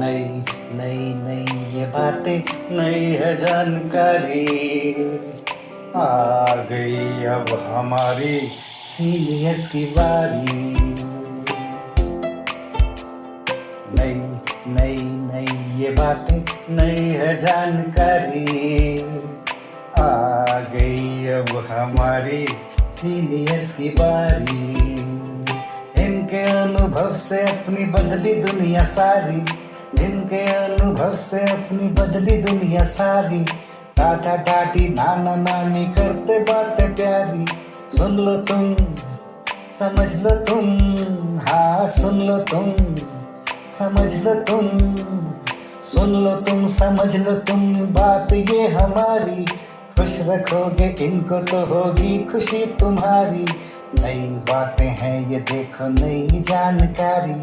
नई नई नई ये बातें, नई है जानकारी, आ गई अब हमारी सीनियर्स की बारी। नई नई नई ये बातें, नई है जानकारी, आ गई अब हमारी सीनियर्स की बारी। इनके अनुभव से अपनी बदली दुनिया सारी, इनके अनुभव से अपनी बदली दुनिया सारी। टाटा टाटी नाना नानी करते बातें प्यारी। सुन लो तुम, समझ लो तुम, हाँ सुन लो तुम, समझ लो तुम, सुन लो तुम, समझ लो तुम, बात ये हमारी। खुश रखोगे इनको तो होगी खुशी तुम्हारी। नई बातें हैं ये देखो, नई जानकारी,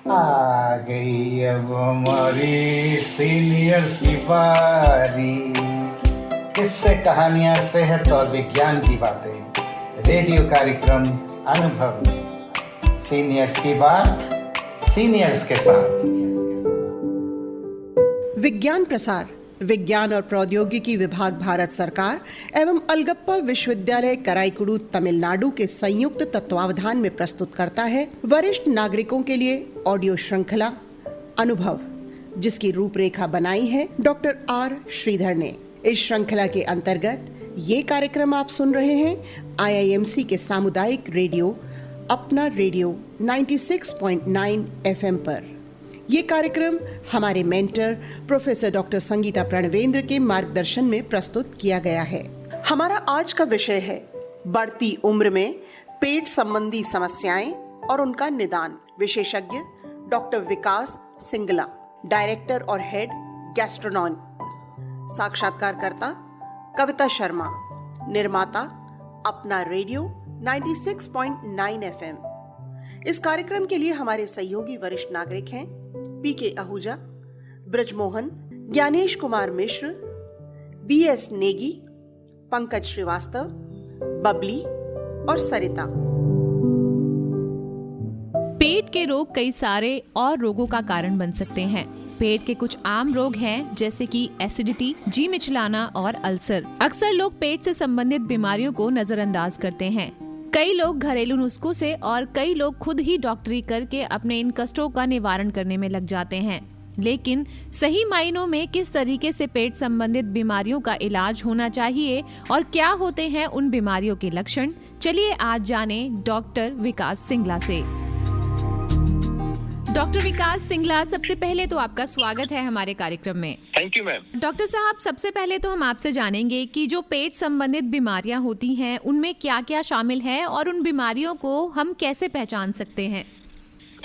आ गई अब हमारी सीनियर्स की बारी। किस्से कहानियां, सेहत और विज्ञान की बातें, रेडियो कार्यक्रम अनुभव में सीनियर्स की बात, सीनियर्स के साथ। विज्ञान प्रसार विज्ञान और प्रौद्योगिकी विभाग भारत सरकार एवं अलगप्पा विश्वविद्यालय कराईकुड़ू तमिलनाडु के संयुक्त तत्वावधान में प्रस्तुत करता है वरिष्ठ नागरिकों के लिए ऑडियो श्रृंखला अनुभव, जिसकी रूपरेखा बनाई है डॉक्टर आर श्रीधर ने। इस श्रृंखला के अंतर्गत ये कार्यक्रम आप सुन रहे हैं IIMC के सामुदायिक रेडियो अपना रेडियो 96.9 FM पर। ये कार्यक्रम हमारे mentor professor doctor Sangeeta Pranvendra के मार्गदर्शन में प्रस्तुत किया गया है। हमारा आज का विषय है बढ़ती उम्र में पेट संबंधी समस्याएं और उनका निदान। विशेषज्ञ डॉक्टर विकास सिंगला, डायरेक्टर और हेड गैस्ट्रोनॉमी। साक्षात्कारकर्ता कविता शर्मा, निर्माता अपना रेडियो 96.9 FM। इस कार्यक्रम के लिए हमारे सहयोगी वरिष्ठ नागरिक हैं PK आहूजा, ब्रजमोहन, ज्ञानेश कुमार मिश्र, BS नेगी, पंकज श्रीवास्तव, बबली और सरिता। पेट के रोग कई सारे और रोगों का कारण बन सकते हैं। पेट के कुछ आम रोग हैं जैसे कि एसिडिटी, जी मिचलाना और अल्सर। अक्सर लोग पेट से संबंधित बीमारियों को नजरअंदाज करते हैं। कई लोग घरेलू नुस्खों से और कई लोग खुद ही डॉक्टरी करके अपने इन कष्टों का निवारण करने में लग जाते हैं। लेकिन सही मायनों में किस तरीके से पेट संबंधित बीमारियों का इलाज होना चाहिए और क्या होते हैं उन बीमारियों के लक्षण, चलिए आज जाने डॉक्टर विकास सिंगला से। डॉक्टर विकास सिंगला, सबसे पहले तो आपका स्वागत है हमारे कार्यक्रम में। Thank you ma'am. डॉक्टर साहब, सबसे पहले तो हम आपसे जानेंगे कि जो पेट संबंधित बीमारियां होती हैं उनमें क्या क्या शामिल है और उन बीमारियों को हम कैसे पहचान सकते हैं।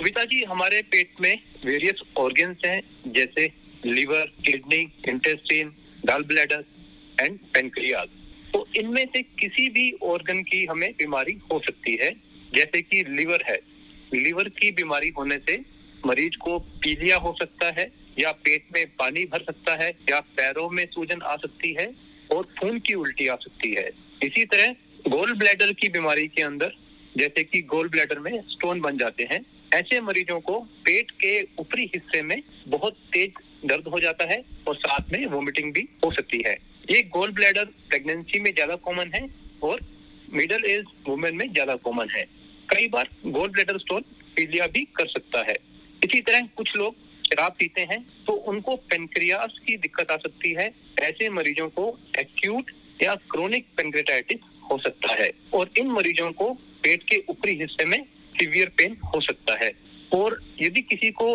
कविता जी, हमारे पेट में वेरियस ऑर्गन्स हैं जैसे liver, kidney, intestine, gall bladder and pancreas. तो इनमें से किसी भी ऑर्गन की हमें बीमारी हो सकती है। जैसे कि लिवर है, लिवर की बीमारी होने से मरीज को पीलिया हो सकता है या पेट में पानी भर सकता है या पैरों में सूजन आ सकती है और खून की उल्टी आ सकती है। इसी तरह गोल ब्लैडर की बीमारी के अंदर जैसे कि गोल ब्लैडर में स्टोन बन जाते हैं, ऐसे मरीजों को पेट के ऊपरी हिस्से में बहुत तेज दर्द हो जाता है और साथ में वोमिटिंग भी हो सकती है। ये गोल ब्लैडर प्रेगनेंसी में ज्यादा कॉमन है और मिडिल एज वुमेन में ज्यादा कॉमन है। कई बार गोल ब्लैडर स्टोन पीलिया भी कर सकता है। इसी तरह कुछ लोग शराब पीते हैं तो उनको पेनक्रियास की दिक्कत आ सकती है। ऐसे मरीजों को एक्यूट या क्रोनिक पेनक्रियाटाइटिस हो सकता है और इन मरीजों को पेट के ऊपरी हिस्से में सीवियर पेन हो सकता है। और यदि किसी को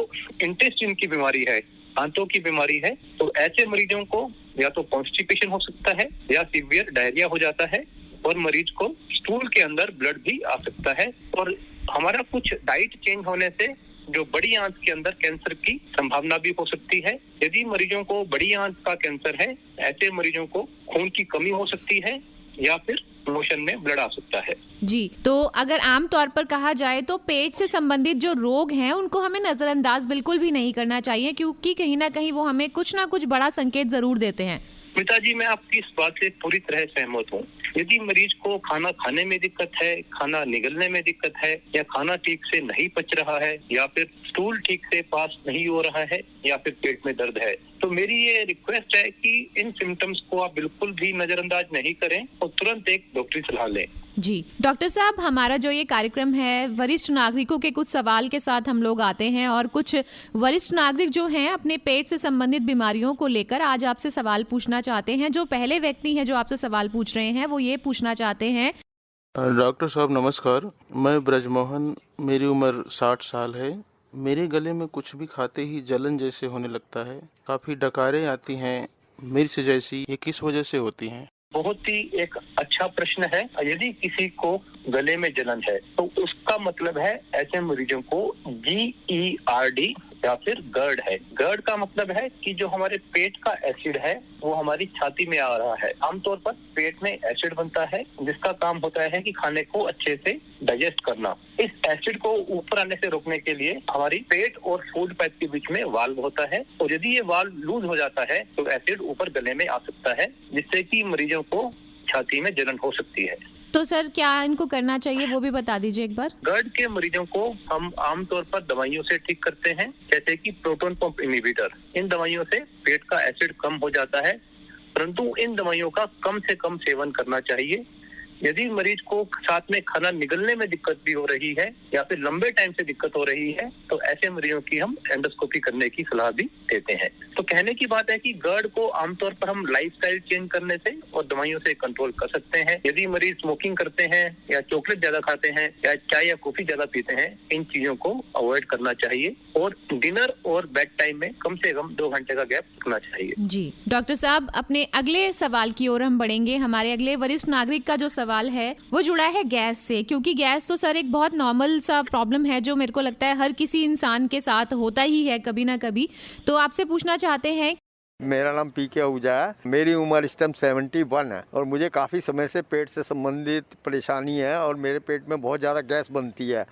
इंटेस्टाइन की बीमारी है, आंतों की बीमारी है, तो ऐसे मरीजों को या तो कॉन्स्टिपेशन हो सकता है या सीवियर डायरिया हो जाता है और मरीज को स्टूल के अंदर ब्लड भी आ सकता है। और हमारा कुछ डाइट चेंज होने से जो बड़ी आंत के अंदर कैंसर की संभावना भी हो सकती है। यदि मरीजों को बड़ी आंत का कैंसर है, ऐसे मरीजों को खून की कमी हो सकती है या फिर मोशन में ब्लड आ सकता है। जी, तो अगर आम तौर पर कहा जाए तो पेट से संबंधित जो रोग हैं उनको हमें नजरअंदाज बिल्कुल भी नहीं करना चाहिए, क्योंकि कहीं ना कहीं वो हमें कुछ ना कुछ बड़ा संकेत जरूर देते हैं। पिताजी, मैं आपकी इस बात से पूरी तरह सहमत हूँ। यदि मरीज को खाना खाने में दिक्कत है, खाना निगलने में दिक्कत है, या खाना ठीक से नहीं पच रहा है, या फिर स्टूल ठीक से पास नहीं हो रहा है, या फिर पेट में दर्द है, तो मेरी ये रिक्वेस्ट है कि इन सिम्टम्स को आप बिल्कुल भी नजरअंदाज नहीं करें और तुरंत एक डॉक्टरी सलाह लें। जी डॉक्टर साहब, हमारा जो ये कार्यक्रम है वरिष्ठ नागरिकों के कुछ सवाल के साथ हम लोग आते हैं और कुछ वरिष्ठ नागरिक जो हैं अपने पेट से संबंधित बीमारियों को लेकर आज आपसे सवाल पूछना चाहते हैं। जो पहले व्यक्ति हैं जो आपसे सवाल पूछ रहे हैं वो ये पूछना चाहते हैं। डॉक्टर साहब नमस्कार, मैं ब्रजमोहन, मेरी उम्र 60 साल है। मेरे गले में कुछ भी खाते ही जलन जैसे होने लगता है, काफ़ी डकारें आती हैं मिर्च जैसी, ये किस वजह से होती हैं? बहुत ही एक अच्छा प्रश्न है। यदि किसी को गले में जलन है तो उसका मतलब है ऐसे मरीजों को GERD या फिर GERD है। GERD का मतलब है कि जो हमारे पेट का एसिड है वो हमारी छाती में आ रहा है। आमतौर पर पेट में एसिड बनता है जिसका काम होता है कि खाने को अच्छे से डाइजेस्ट करना। इस एसिड को ऊपर आने से रोकने के लिए हमारी पेट और फूड पाइप के बीच में वाल्व होता है, और यदि ये वाल्व लूज हो जाता है तो एसिड ऊपर गले में आ सकता है, जिससे कि मरीजों को छाती में जलन हो सकती है। तो सर क्या इनको करना चाहिए वो भी बता दीजिए एक बार। GERD के मरीजों को हम आमतौर पर दवाइयों से ठीक करते हैं, जैसे कि प्रोटॉन पंप इनहिबिटर। इन दवाइयों से पेट का एसिड कम हो जाता है, परंतु इन दवाइयों का कम से कम सेवन करना चाहिए। यदि मरीज को साथ में खाना निगलने में दिक्कत भी हो रही है या फिर लंबे टाइम से दिक्कत हो रही है तो ऐसे मरीजों की हम एंडोस्कोपी करने की सलाह भी देते हैं। तो कहने की बात है कि GERD को आमतौर पर हम लाइफस्टाइल चेंज करने से और दवाइयों से कंट्रोल कर सकते हैं। यदि मरीज स्मोकिंग करते हैं या चॉकलेट ज्यादा खाते हैं या चाय या कॉफी ज्यादा पीते हैं, इन चीजों को अवॉइड करना चाहिए और डिनर और बेड टाइम में कम से कम 2 घंटे का गैप रखना चाहिए। जी डॉक्टर साहब, अपने अगले सवाल की ओर हम बढ़ेंगे। हमारे अगले वरिष्ठ नागरिक का जो सवाल है वो जुड़ा है गैस से, क्योंकि गैस तो सर एक बहुत नॉर्मल सा प्रॉब्लम है जो मेरे को लगता है हर किसी इंसान के साथ होता ही है कभी ना कभी। तो आपसे पूछना चाहते हैं। मेरा नाम PK आहूजा है, मेरी उम्र इस टाइम 71 है और मुझे काफ़ी समय से पेट से संबंधित परेशानी है और मेरे पेट में बहुत ज़्यादा गैस बनती है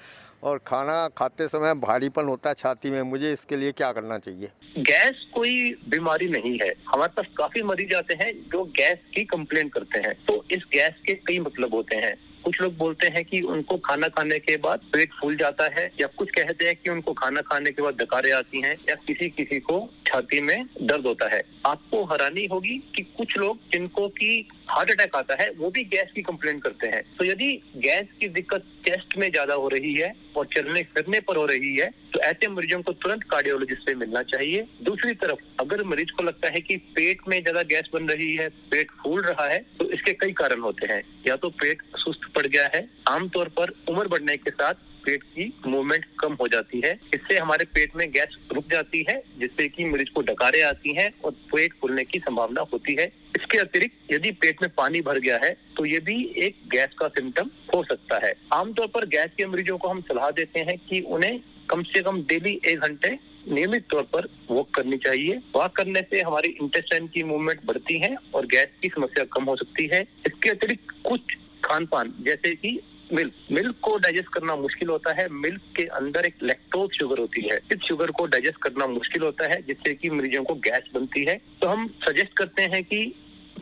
और खाना खाते समय भारीपन होता है छाती में। मुझे इसके लिए क्या करना चाहिए? गैस कोई बीमारी नहीं है। हमारे पास काफी मरीज आते हैं जो गैस की कंप्लेंट करते हैं। तो इस गैस के कई मतलब होते हैं। कुछ लोग बोलते हैं कि उनको खाना खाने के बाद पेट फूल जाता है, या कुछ कहते हैं कि उनको खाना खाने के बाद डकारें आती हैं, या किसी किसी को छाती में दर्द होता है। आपको हैरानी होगी कि कुछ लोग जिनको की हार्ट अटैक आता है वो भी गैस की कंप्लेंट करते हैं। तो यदि गैस की दिक्कत चेस्ट में ज्यादा हो रही है और चलने फिरने पर हो रही है तो ऐसे मरीजों को तुरंत कार्डियोलॉजिस्ट से मिलना चाहिए। दूसरी तरफ अगर मरीज को लगता है कि पेट में ज्यादा गैस बन रही है, पेट फूल रहा है, तो इसके कई कारण होते हैं। या तो पेट सुस्त पड़ गया है, आमतौर पर उम्र बढ़ने के साथ पेट की मूवमेंट कम हो जाती है, इससे हमारे पेट में गैस रुक जाती है जिससे कि मरीज को डकारें आती हैं और पेट फूलने की संभावना होती है। इसके अतिरिक्त यदि पेट में पानी भर गया है तो ये भी एक गैस का सिम्टम हो सकता है। आमतौर पर गैस के मरीजों को हम सलाह देते हैं कि उन्हें कम से कम डेली 1 घंटे नियमित तौर पर वॉक करनी चाहिए। वॉक करने से हमारी इंटेस्टाइन की मूवमेंट बढ़ती है और गैस की समस्या कम हो सकती है। इसके अतिरिक्त कुछ खान पान जैसे कि मिल्क को डाइजेस्ट करना मुश्किल होता है। मिल्क के अंदर एक लैक्टोज शुगर होती है, इस शुगर को डाइजेस्ट करना मुश्किल होता है जिससे कि मरीजों को गैस बनती है। तो हम सजेस्ट करते हैं कि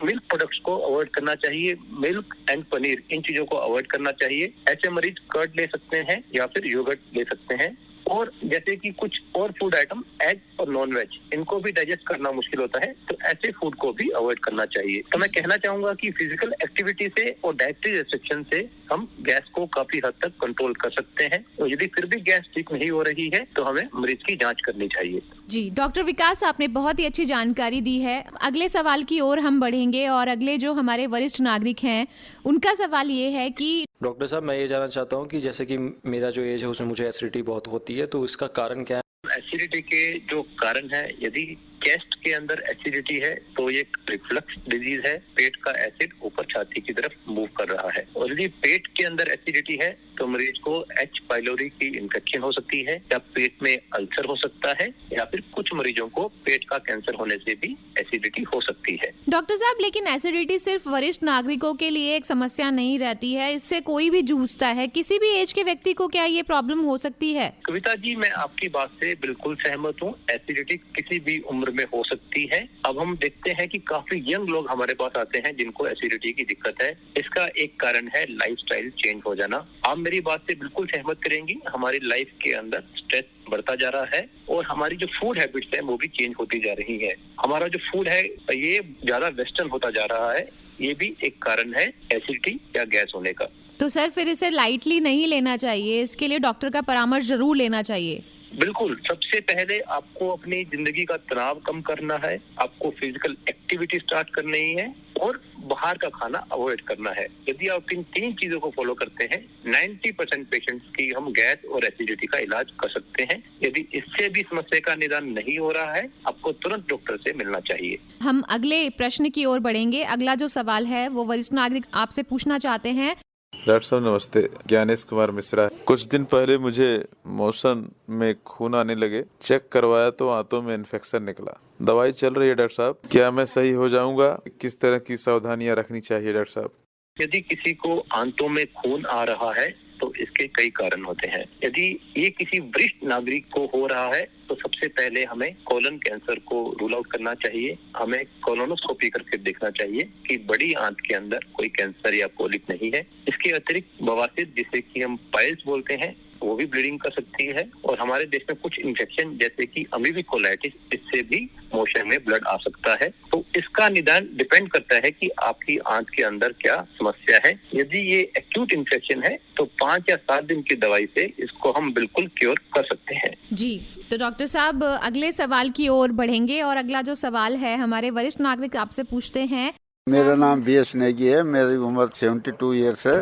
मिल्क प्रोडक्ट्स को अवॉइड करना चाहिए। मिल्क एंड पनीर, इन चीजों को अवॉइड करना चाहिए। ऐसे मरीज कर्ड ले सकते हैं या फिर योगर्ट ले सकते हैं। और जैसे कि कुछ और फूड आइटम, एग और नॉन वेज, इनको भी डाइजेस्ट करना मुश्किल होता है, तो ऐसे फूड को भी अवॉइड करना चाहिए। तो मैं कहना चाहूंगा कि फिजिकल एक्टिविटी से और डाइटरी रेस्ट्रिक्शन से हम गैस को काफी हद तक कंट्रोल कर सकते हैं। और यदि फिर भी गैस ठीक नहीं हो रही है तो हमें मरीज की जांच करनी चाहिए। जी डॉक्टर विकास, आपने बहुत ही अच्छी जानकारी दी है। अगले सवाल की ओर हम बढ़ेंगे और अगले जो हमारे वरिष्ठ नागरिक हैं उनका सवाल ये है कि डॉक्टर साहब, मैं ये जानना चाहता हूँ कि जैसे कि मेरा जो एज है उसमें मुझे एसिडिटी बहुत होती है, तो इसका कारण क्या है? एसिडिटी के जो कारण है, यदि चेस्ट के अंदर एसिडिटी है तो ये रिफ्लक्स डिजीज है। पेट का एसिड ऊपर छाती की तरफ मूव कर रहा है। और यदि पेट के अंदर एसिडिटी है तो मरीज को H पाइलोरी की इन्फेक्शन हो सकती है, या पेट में अल्सर हो सकता है, या फिर कुछ मरीजों को पेट का कैंसर होने से भी एसिडिटी हो सकती है। डॉक्टर साहब, लेकिन एसिडिटी सिर्फ वरिष्ठ नागरिकों के लिए एक समस्या नहीं रहती है, इससे कोई भी जूझता है। किसी भी एज के व्यक्ति को क्या ये प्रॉब्लम हो सकती है? कविता जी, मैं आपकी बात से बिल्कुल सहमत हूँ। एसिडिटी किसी भी उम्र में हो सकती है। अब हम देखते हैं कि काफी यंग लोग हमारे पास आते हैं जिनको एसिडिटी की दिक्कत है। इसका एक कारण है लाइफस्टाइल चेंज हो जाना। आप मेरी बात से बिल्कुल सहमत करेंगी, हमारी लाइफ के अंदर स्ट्रेस बढ़ता जा रहा है और हमारी जो फूड हैबिट्स है वो भी चेंज होती जा रही है। हमारा जो फूड है ये ज्यादा वेस्टर्न होता जा रहा है, ये भी एक कारण है एसिडिटी या गैस होने का। तो सर फिर इसे लाइटली नहीं लेना चाहिए, इसके लिए डॉक्टर का परामर्श जरूर लेना चाहिए। बिल्कुल, सबसे पहले आपको अपनी जिंदगी का तनाव कम करना है, आपको फिजिकल एक्टिविटी स्टार्ट करनी है और बाहर का खाना अवॉइड करना है। यदि आप इन 3 चीजों को फॉलो करते हैं 90% पेशेंट्स की हम गैस और एसिडिटी का इलाज कर सकते हैं। यदि इससे भी समस्या का निदान नहीं हो रहा है, आपको तुरंत डॉक्टर से मिलना चाहिए। हम अगले प्रश्न की ओर बढ़ेंगे। अगला जो सवाल है वो वरिष्ठ नागरिक आपसे पूछना चाहते हैं। डॉक्टर साहब नमस्ते, ज्ञानेश कुमार मिश्रा। कुछ दिन पहले मुझे मोशन में खून आने लगे, चेक करवाया तो आंतों में इन्फेक्शन निकला। दवाई चल रही है डॉक्टर साहब, क्या मैं सही हो जाऊंगा? किस तरह की सावधानियां रखनी चाहिए डॉक्टर साहब? यदि किसी को आंतों में खून आ रहा है तो इसके कई कारण होते हैं। यदि ये किसी वरिष्ठ नागरिक को हो रहा है तो सबसे पहले हमें कोलन कैंसर को रूल आउट करना चाहिए। हमें कोलोनोस्कोपी करके देखना चाहिए कि बड़ी आंत के अंदर कोई कैंसर या पोलिप नहीं है। इसके अतिरिक्त बवासीर, जिसे कि हम पाइल्स बोलते हैं, वो भी ब्लीडिंग कर सकती है और हमारे देश में कुछ इन्फेक्शन जैसे कि अमीबी कोलाइटिस, इससे भी मोशन में ब्लड आ सकता है। तो इसका निदान डिपेंड करता है कि आपकी आंत के अंदर क्या समस्या है। यदि ये एक्यूट इन्फेक्शन है तो 5 या 7 दिन की दवाई से इसको हम बिल्कुल क्योर कर सकते हैं। जी, तो डॉक्टर साहब अगले सवाल की ओर बढ़ेंगे और अगला जो सवाल है हमारे वरिष्ठ नागरिक आपसे पूछते हैं। मेरा नाम BS नेगी है, मेरी उम्र 72 ईयर्स है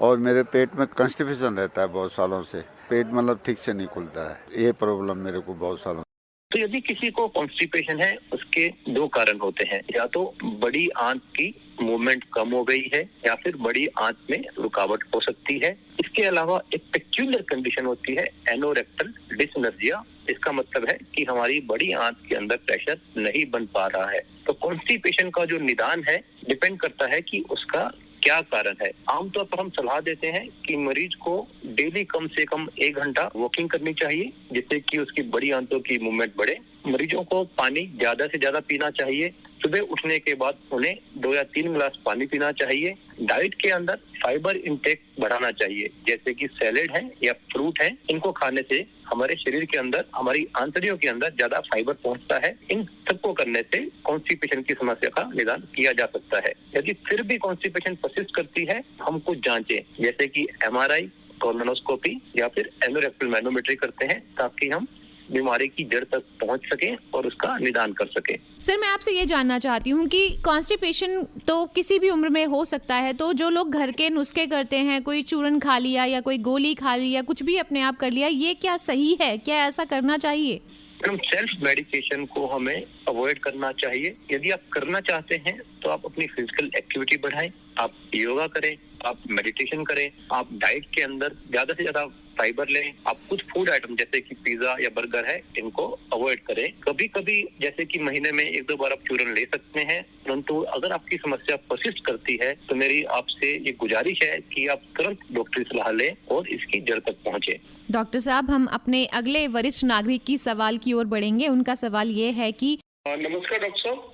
और मेरे पेट में कॉन्स्टिपेशन रहता है बहुत सालों से। पेट मतलब ठीक से नहीं खुलता है, ये प्रॉब्लम मेरे को बहुत सालों। तो यदि किसी को कॉन्स्टिपेशन है उसके 2 कारण होते हैं, या तो बड़ी आंत की मूवमेंट कम हो गई है या फिर बड़ी आंत में रुकावट हो सकती है। इसके अलावा एक पेक्यूलर कंडीशन होती है एनोरेक्टल डिसनर्जिया। इसका मतलब है कि हमारी बड़ी आंत के अंदर प्रेशर नहीं बन पा रहा है। तो कॉन्स्टिपेशन का जो निदान है डिपेंड करता है कि उसका क्या कारण है। आमतौर पर हम सलाह देते हैं कि मरीज को डेली कम से कम 1 घंटा वॉकिंग करनी चाहिए जिससे कि उसकी बड़ी आंतों की मूवमेंट बढ़े। मरीजों को पानी ज्यादा से ज्यादा पीना चाहिए। सुबह उठने के बाद उन्हें 2 या 3 गिलास पानी पीना चाहिए। डाइट के अंदर फाइबर इंटेक बढ़ाना चाहिए, जैसे कि सैलेड है या फ्रूट है। इनको खाने से हमारे शरीर के अंदर, हमारी आंतड़ियों के अंदर ज्यादा फाइबर पहुंचता है। इन सबको करने से कॉन्स्टिपेशन की समस्या का निदान किया जा सकता है। यदि फिर भी कॉन्स्टिपेशन परसिस्ट करती है, हम कुछ जांचें जैसे कि MRI, कोलोनोस्कोपी या फिर एनोरेक्टल मैनोमेट्री करते हैं ताकि हम बीमारी की जड़ तक पहुंच सके और उसका निदान कर सके। सर, मैं आपसे ये जानना चाहती हूँ कि कॉन्स्टिपेशन तो किसी भी उम्र में हो सकता है, तो जो लोग घर के नुस्खे करते हैं, कोई चूरन खा लिया या कोई गोली खा ली या कुछ भी अपने आप कर लिया, ये क्या सही है? क्या ऐसा करना चाहिए? मैडम, सेल्फ मेडिकेशन को हमें अवॉइड करना चाहिए। यदि आप करना चाहते हैं तो आप अपनी फिजिकल एक्टिविटी बढ़ाएं, आप योगा करें, आप मेडिटेशन करें, आप डाइट के अंदर ज्यादा से ज्यादा फाइबर लें। आप कुछ फूड आइटम जैसे कि पिज्जा या बर्गर है, इनको अवॉइड करें। कभी कभी जैसे कि महीने में 1-2 बार आप चूरन ले सकते हैं, परंतु अगर आपकी समस्या परसिस्ट करती है तो मेरी आपसे ये गुजारिश है कि आप तुरंत डॉक्टरी सलाह लें और इसकी जड़ तक पहुंचे। डॉक्टर साहब, हम अपने अगले वरिष्ठ नागरिक की सवाल की ओर बढ़ेंगे। उनका सवाल ये है कि नमस्कार डॉक्टर साहब,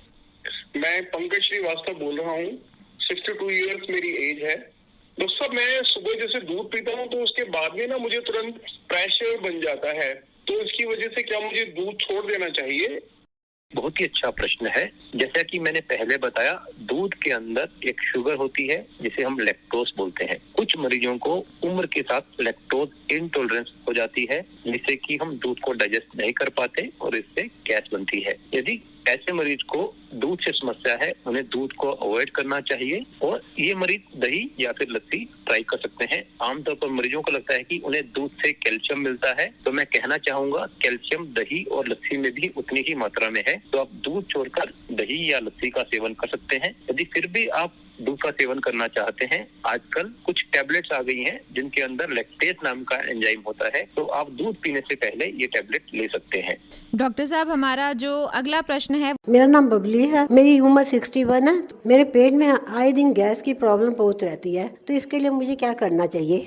मैं पंकज श्रीवास्तव बोल रहा हूँ। 62 ईयर्स मेरी एज है। डॉक्टर साहब, मैं सुबह जैसे दूध पीता हूँ तो उसके बाद में ना मुझे तुरंत प्रेशर बन जाता है, तो इसकी वजह से क्या मुझे दूध छोड़ देना चाहिए? बहुत ही अच्छा प्रश्न है। जैसा कि मैंने पहले बताया, दूध के अंदर एक शुगर होती है जिसे हम लैक्टोज बोलते हैं। कुछ मरीजों को उम्र के साथ लैक्टोज इंटॉलरेंस हो जाती है जिससे कि हम दूध को डाइजेस्ट नहीं कर पाते और इससे गैस बनती है। यदि ऐसे मरीज को दूध से समस्या है, उन्हें दूध को अवॉइड करना चाहिए और ये मरीज दही या फिर लस्सी ट्राई कर सकते हैं। आमतौर पर मरीजों को लगता है कि उन्हें दूध से कैल्शियम मिलता है, तो मैं कहना चाहूंगा कैल्शियम दही और लस्सी में भी उतनी ही मात्रा में है, तो आप दूध छोड़कर दही या लस्सी का सेवन कर सकते हैं। यदि फिर भी आप दूध का सेवन करना चाहते हैं, आजकल कुछ टैबलेट्स आ गई हैं जिनके अंदर लैक्टेज नाम का एंजाइम होता है, तो आप दूध पीने से पहले ये टैबलेट ले सकते हैं। डॉक्टर साहब, हमारा जो अगला प्रश्न है। मेरा नाम बबली है, मेरी उम्र 61 है। मेरे पेट में आए दिन गैस की प्रॉब्लम बहुत रहती है, तो इसके लिए मुझे क्या करना चाहिए?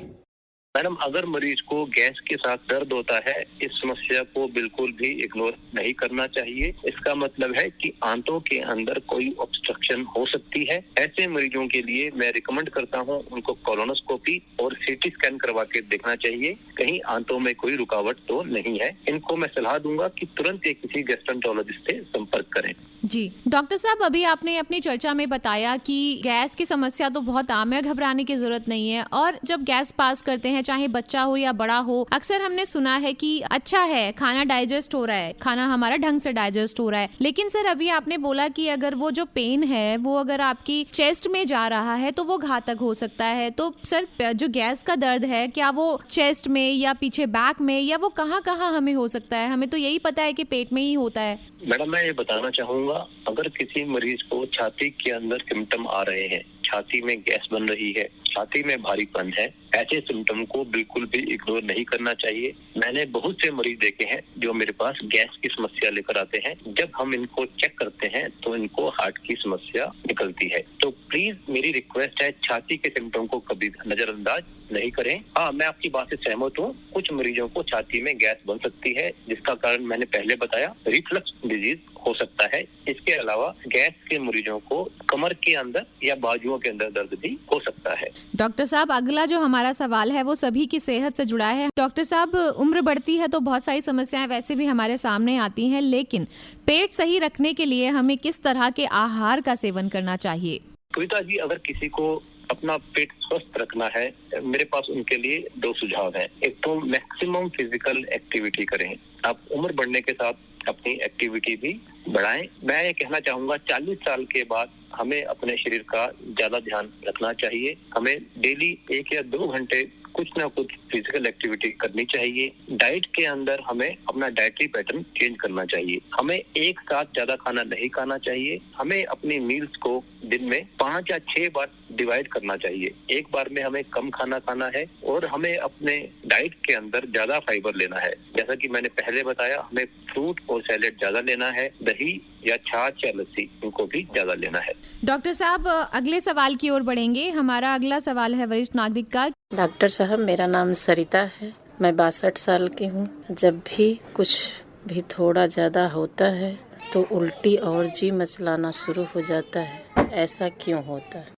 मैडम, अगर मरीज को गैस के साथ दर्द होता है, इस समस्या को बिल्कुल भी इग्नोर नहीं करना चाहिए। इसका मतलब है कि आंतों के अंदर कोई ऑब्स्ट्रक्शन हो सकती है। ऐसे मरीजों के लिए मैं रिकमेंड करता हूं उनको कोलोनोस्कोपी और सीटी स्कैन करवा के देखना चाहिए, कहीं आंतों में कोई रुकावट तो नहीं है। इनको मैं सलाह दूंगा कि तुरंत किसी गैस्ट्रोएंटरोलॉजिस्ट से संपर्क करें। जी डॉक्टर साहब, अभी आपने अपनी चर्चा में बताया कि गैस की समस्या तो बहुत आम है, घबराने की जरूरत नहीं है। और जब गैस पास करते हैं, चाहे बच्चा हो या बड़ा हो, अक्सर हमने सुना है कि अच्छा है, खाना डाइजेस्ट हो रहा है, खाना हमारा ढंग से डाइजेस्ट हो रहा है। लेकिन सर, अभी आपने बोला कि अगर वो जो पेन है वो अगर आपकी चेस्ट में जा रहा है तो वो घातक हो सकता है। तो सर, जो गैस का दर्द है, क्या वो चेस्ट में या पीछे बैक में या वो कहाँ हमें हो सकता है? हमें तो यही पता है कि पेट में ही होता है। मैडम, मैं ये बताना चाहूंगा, अगर किसी मरीज को छाती के अंदर सिम्टम आ रहे हैं, छाती में गैस बन रही है, छाती में भारीपन है, ऐसे सिम्टम को बिल्कुल भी इग्नोर नहीं करना चाहिए। मैंने बहुत से मरीज देखे हैं जो मेरे पास गैस की समस्या लेकर आते हैं। जब हम इनको चेक करते हैं तो इनको हार्ट की समस्या निकलती है। तो प्लीज मेरी रिक्वेस्ट है, छाती के सिम्टम को कभी नजरअंदाज नहीं करें। हाँ, मैं आपकी बात से सहमत हूँ, कुछ मरीजों को छाती में गैस बन सकती है, जिसका कारण मैंने पहले बताया, रिफ्लक्स डिजीज हो सकता है। इसके अलावा गैस के मरीजों को कमर के अंदर या बाजुओं के अंदर दर्द भी हो सकता है। डॉक्टर साहब, अगला जो हमारा सवाल है वो सभी की सेहत से जुड़ा है। डॉक्टर साहब, उम्र बढ़ती है तो बहुत सारी समस्याएं वैसे भी हमारे सामने आती हैं, लेकिन पेट सही रखने के लिए हमें किस तरह के आहार का सेवन करना चाहिए? कविता जी, अगर किसी को अपना पेट स्वस्थ रखना है, मेरे पास उनके लिए 2 सुझाव हैं। एक तो मैक्सिमम फिजिकल एक्टिविटी करें। आप उम्र बढ़ने के साथ अपनी एक्टिविटी भी बढ़ाएं। मैं ये कहना चाहूंगा, 40 साल के बाद हमें अपने शरीर का ज्यादा ध्यान रखना चाहिए। हमें डेली 1 या 2 घंटे कुछ ना कुछ फिजिकल एक्टिविटी करनी चाहिए। डाइट के अंदर हमें अपना डाइटरी पैटर्न चेंज करना चाहिए। हमें एक साथ ज्यादा खाना नहीं खाना चाहिए। हमें अपनी मील्स को दिन में 5 या 6 बार डिवाइड करना चाहिए। एक बार में हमें कम खाना खाना है और हमें अपने डाइट के अंदर ज्यादा फाइबर लेना है। जैसा कि मैंने पहले बताया, हमें फ्रूट और सैलेड ज्यादा लेना है, दही या छाछ या लस्सी इनको भी ज्यादा लेना है। डॉक्टर साहब, अगले सवाल की ओर बढ़ेंगे। हमारा अगला सवाल है वरिष्ठ नागरिक का। डॉक्टर साहब, मेरा नाम सरिता है, मैं 62 साल की हूँ। जब भी कुछ भी थोड़ा ज्यादा होता है तो उल्टी और जी मचलाना शुरू हो जाता है, ऐसा क्यों होता है?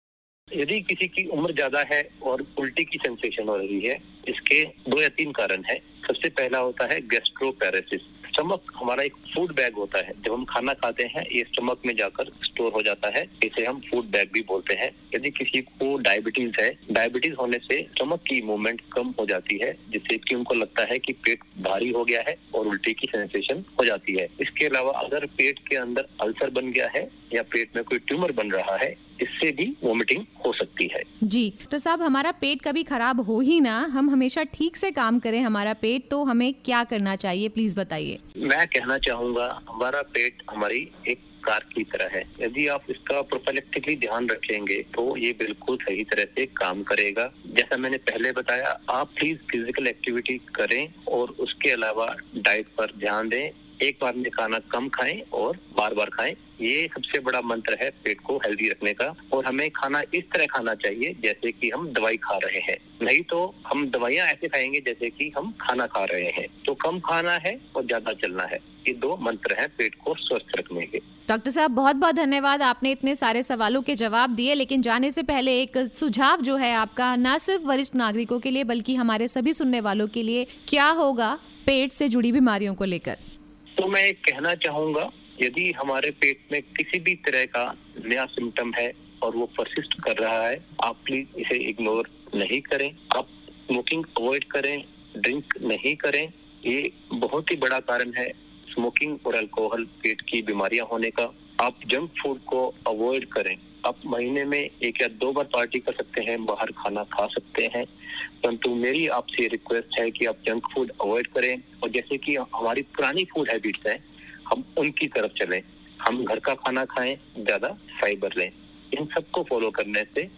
यदि किसी की उम्र ज्यादा है और उल्टी की सेंसेशन हो रही है, इसके 2 या 3 कारण है। सबसे पहला होता है गैस्ट्रोपैरेसिस। स्टमक हमारा एक फूड बैग होता है। जब हम खाना खाते हैं, ये स्टमक में जाकर स्टोर हो जाता है। इसे हम फूड बैग भी बोलते हैं। यदि किसी को डायबिटीज है, डायबिटीज होने से स्टमक की मूवमेंट कम हो जाती है, जिससे कि उनको लगता है कि पेट भारी हो गया है और उल्टी की सेंसेशन हो जाती है। इसके अलावा अगर पेट के अंदर अल्सर बन गया है या पेट में कोई ट्यूमर बन रहा है, इससे भी वोमिटिंग हो सकती है। जी तो साहब, हमारा पेट कभी खराब हो ही ना, हम हमेशा ठीक से काम करें हमारा पेट, तो हमें क्या करना चाहिए, प्लीज बताइए। मैं कहना चाहूंगा, हमारा पेट हमारी एक कार की तरह है। यदि आप इसका प्रोफिलैक्टिकली ध्यान रखेंगे तो ये बिल्कुल सही तरह से काम करेगा। जैसा मैंने पहले बताया, आप प्लीज फिजिकल एक्टिविटी करें और उसके अलावा डाइट पर ध्यान दें। एक बार में खाना कम खाएं और बार बार खाएं। ये सबसे बड़ा मंत्र है पेट को हेल्दी रखने का। और हमें खाना इस तरह खाना चाहिए जैसे कि हम दवाई खा रहे हैं, नहीं तो हम दवाइयाँ ऐसे खाएंगे जैसे कि हम खाना खा रहे हैं। तो कम खाना है और ज्यादा चलना है। ये 2 मंत्र हैं पेट को स्वस्थ रखने के। डॉक्टर साहब, बहुत बहुत धन्यवाद, आपने इतने सारे सवालों के जवाब दिए। लेकिन जाने से पहले एक सुझाव जो है आपका, न सिर्फ वरिष्ठ नागरिकों के लिए बल्कि हमारे सभी सुनने वालों के लिए, क्या होगा पेट से जुड़ी बीमारियों को लेकर? तो मैं कहना चाहूंगा, यदि हमारे पेट में किसी भी तरह का नया सिम्टम है और वो परसिस्ट कर रहा है, आप प्लीज इसे इग्नोर नहीं करें। आप स्मोकिंग अवॉइड करें, ड्रिंक नहीं करें। ये बहुत ही बड़ा कारण है स्मोकिंग और अल्कोहल पेट की बीमारियां होने का। आप जंक फूड को अवॉइड करें। आप महीने में 1 या 2 बार पार्टी कर सकते हैं, बाहर खाना खा सकते हैं, परंतु मेरी आपसे रिक्वेस्ट है कि आप जंक फूड अवॉइड करें। और जैसे कि हमारी पुरानी फूड हैबिट्स हैं, हम उनकी तरफ चलें। हम घर का खाना खाएं, ज्यादा फाइबर लें। इन सबको फॉलो करने से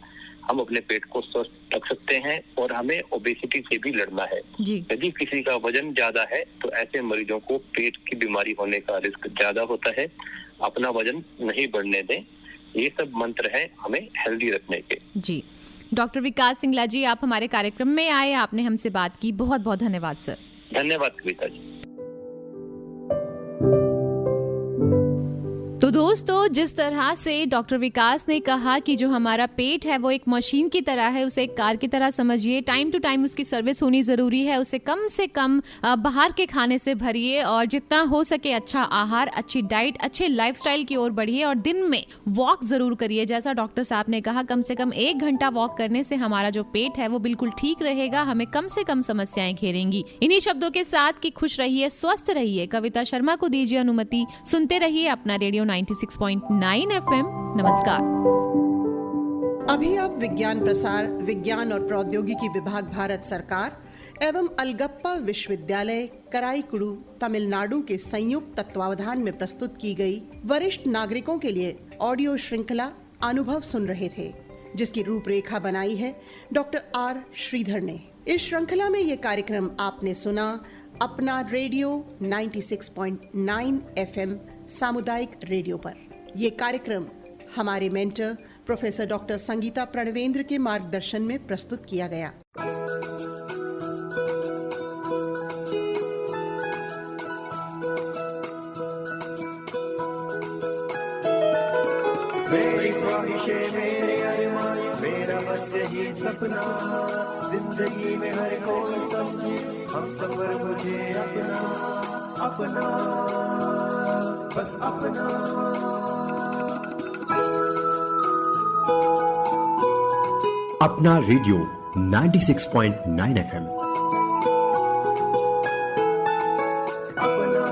हम अपने पेट को स्वस्थ रख सकते हैं और हमें ओबेसिटी से भी लड़ना है। यदि किसी का वजन ज्यादा है तो ऐसे मरीजों को पेट की बीमारी होने का रिस्क ज्यादा होता है। अपना वजन नहीं बढ़ने दें। ये सब मंत्र हैं हमें हेल्दी रखने के। जी डॉक्टर विकास सिंगला जी, आप हमारे कार्यक्रम में आए, आपने हमसे बात की, बहुत बहुत धन्यवाद सर। धन्यवाद कविता जी। तो दोस्तों, जिस तरह से डॉक्टर विकास ने कहा कि जो हमारा पेट है वो एक मशीन की तरह है, उसे एक कार की तरह समझिए, टाइम टू टाइम उसकी सर्विस होनी ज़रूरी है, उसे कम से कम बाहर के खाने से भरिए और जितना हो सके अच्छा आहार, अच्छी डाइट, अच्छे लाइफस्टाइल की ओर बढ़िए और दिन में वॉक ज़रूर करिए। जैसा डॉक्टर साहब ने कहा, कम से कम 1 घंटा वॉक करने से हमारा जो पेट है वो बिल्कुल ठीक रहेगा, हमें कम से कम समस्याएं घेरेंगी। इन्हीं शब्दों के साथ कि खुश रहिए, स्वस्थ रहिए, कविता शर्मा को दीजिए अनुमति। सुनते रहिए अपना रेडियो 96.9 FM। नमस्कार। अभी आप विज्ञान प्रसार, विज्ञान और प्रौद्योगिकी विभाग, भारत सरकार एवं अलगप्पा विश्वविद्यालय कराईकुड़ू, तमिलनाडु के संयुक्त तत्वावधान में प्रस्तुत की गई वरिष्ठ नागरिकों के लिए ऑडियो श्रृंखला अनुभव सुन रहे थे, जिसकी रूपरेखा बनाई है डॉक्टर आर श्रीधर ने। इस श्रृंखला में ये कार्यक्रम आपने सुना अपना रेडियो 96.9 FM सामुदायिक रेडियो पर। ये कार्यक्रम हमारे mentor professor doctor Sangeeta Pranvendra के मार्गदर्शन में प्रस्तुत किया गया। मेरी ख्वाहिशें, मेरे अरमान, मेरा बस यही सपना, जिंदगी में हर कोई समझे हम सफर मुझे अपना अपना, बस अपना। अपना रेडियो 96.9 FM। अपना।